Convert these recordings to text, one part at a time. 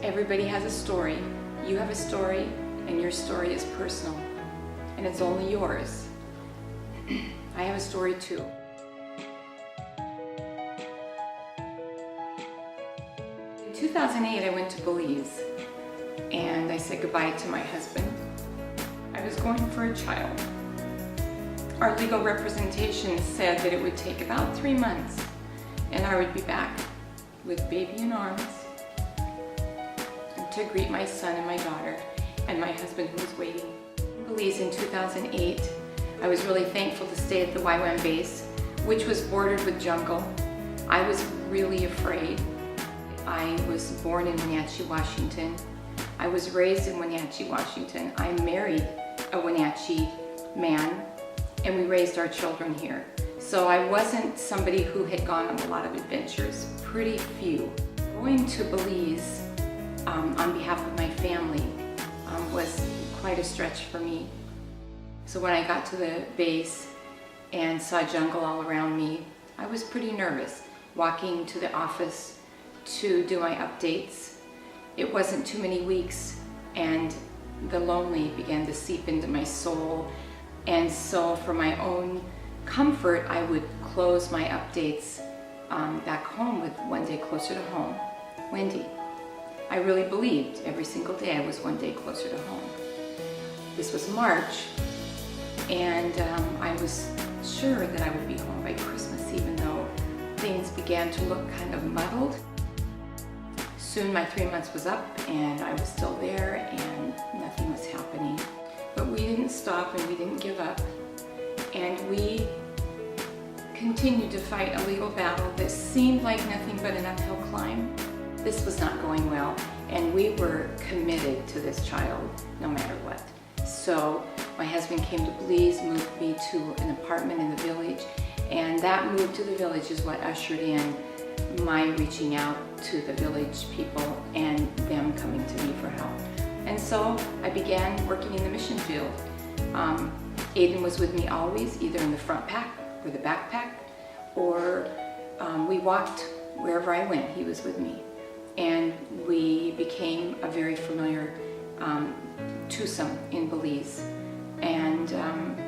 Everybody has a story. You have a story, and your story is personal, and it's only yours. I have a story too. In 2008, I went to Belize, and I said goodbye to my husband. I was going for a child. Our legal representation said that it would take about 3 months, and I would be back with baby in arms to greet my son and my daughter and my husband who was waiting. In Belize in 2008, I was really thankful to stay at the YWAM base, which was bordered with jungle. I was really afraid. I was born in Wenatchee, Washington. I was raised in Wenatchee, Washington. I married a Wenatchee man, and we raised our children here. So I wasn't somebody who had gone on a lot of adventures, pretty few. Going to Belize on behalf of my family was quite a stretch for me. So when I got to the base and saw jungle all around me, I was pretty nervous. Walking to the office to do my updates, it wasn't too many weeks and the lonely began to seep into my soul. And so for my own comfort, I would close my updates back home with One Day Closer to Home, Wendy. I really believed every single day I was one day closer to home. This was March, and I was sure that I would be home by Christmas, even though things began to look kind of muddled. Soon my 3 months was up and I was still there and nothing was happening. But we didn't stop and we didn't give up. And we continued to fight a legal battle that seemed like nothing but an uphill climb. This was not going well, and we were committed to this child no matter what. So my husband came to Belize, moved me to an apartment in the village, and that move to the village is what ushered in my reaching out to the village people and them coming to me for help. And so I began working in the mission field. Aiden was with me always, either in the front pack or the backpack, or we walked wherever I went, he was with me. And we became a very familiar twosome in Belize. And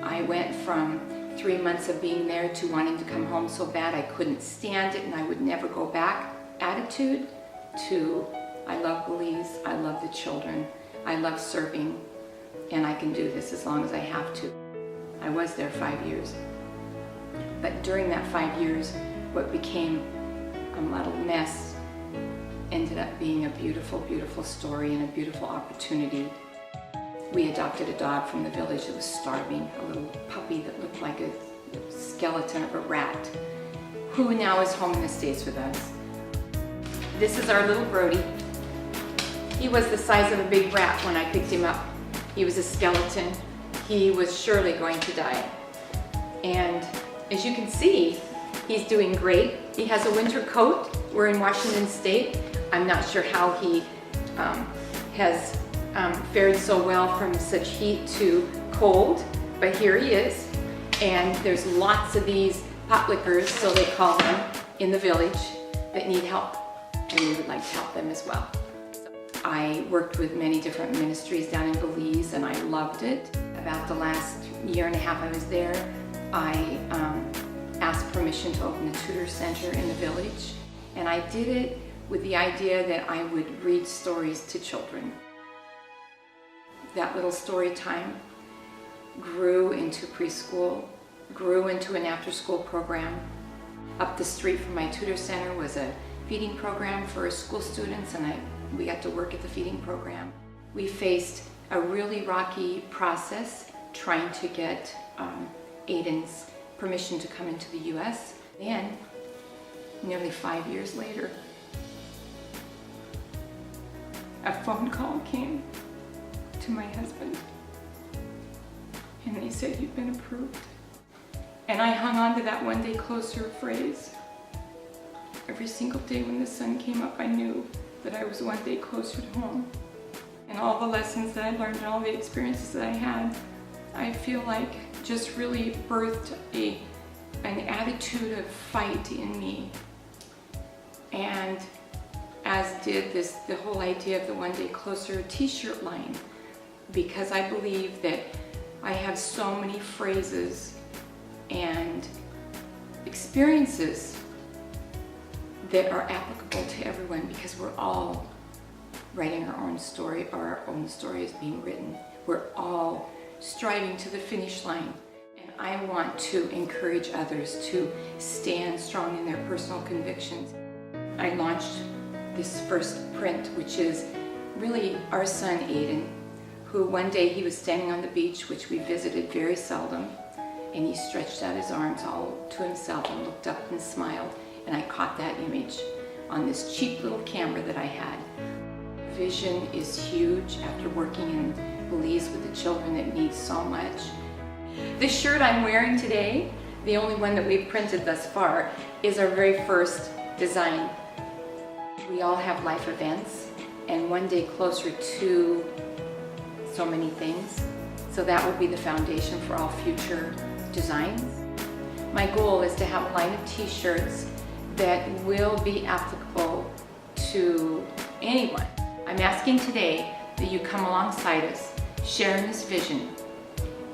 I went from 3 months of being there to wanting to come home so bad I couldn't stand it and I would never go back attitude to I love Belize, I love the children, I love serving, and I can do this as long as I have to. I was there 5 years. But during that 5 years, what became a muddled mess ended up being a beautiful, beautiful story and a beautiful opportunity. We adopted a dog from the village that was starving, a little puppy that looked like a skeleton of a rat, who now is home in the States with us. This is our little Brody. He was the size of a big rat when I picked him up. He was a skeleton. He was surely going to die. And as you can see, he's doing great. He has a winter coat. We're in Washington State. I'm not sure how he has fared so well from such heat to cold, but here he is. And there's lots of these potlickers, so they call them, in the village that need help, and we would like to help them as well. I worked with many different ministries down in Belize, and I loved it. About the last year and a half I was there, I asked permission to open a tutor center in the village, and I did it with the idea that I would read stories to children. That little story time grew into preschool, grew into an after-school program. Up the street from my tutor center was a feeding program for school students, and we got to work at the feeding program. We faced a really rocky process trying to get Aiden's permission to come into the U.S. Then, nearly 5 years later, a phone call came to my husband, and they said, "You've been approved." And I hung on to that "one day closer" phrase. Every single day when the sun came up, I knew that I was one day closer to home. And all the lessons that I learned and all the experiences that I had, I feel like just really birthed an attitude of fight in me. And as did the whole idea of the One Day Closer t-shirt line, because I believe that I have so many phrases and experiences that are applicable to everyone, because we're all writing our own story, or our own story is being written. We're all striving to the finish line. And I want to encourage others to stand strong in their personal convictions. I launched this first print, which is really our son Aiden, who one day he was standing on the beach, which we visited very seldom, and he stretched out his arms all to himself and looked up and smiled, and I caught that image on this cheap little camera that I had. Vision is huge after working in Belize with the children that need so much. This shirt I'm wearing today, the only one that we've printed thus far, is our very first design. We all have life events, and one day closer to so many things. So that will be the foundation for all future designs. My goal is to have a line of t-shirts that will be applicable to anyone. I'm asking today that you come alongside us, sharing this vision,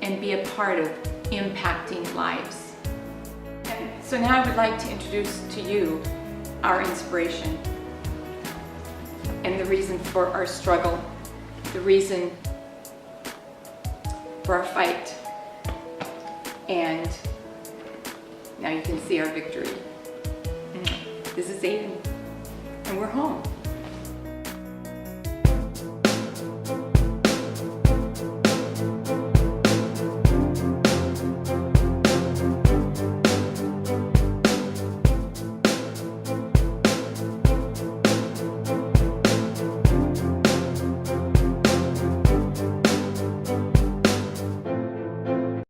and be a part of impacting lives. And so now I would like to introduce to you our inspiration and the reason for our struggle, the reason for our fight, and now you can see our victory. This is Aiden, and we're home.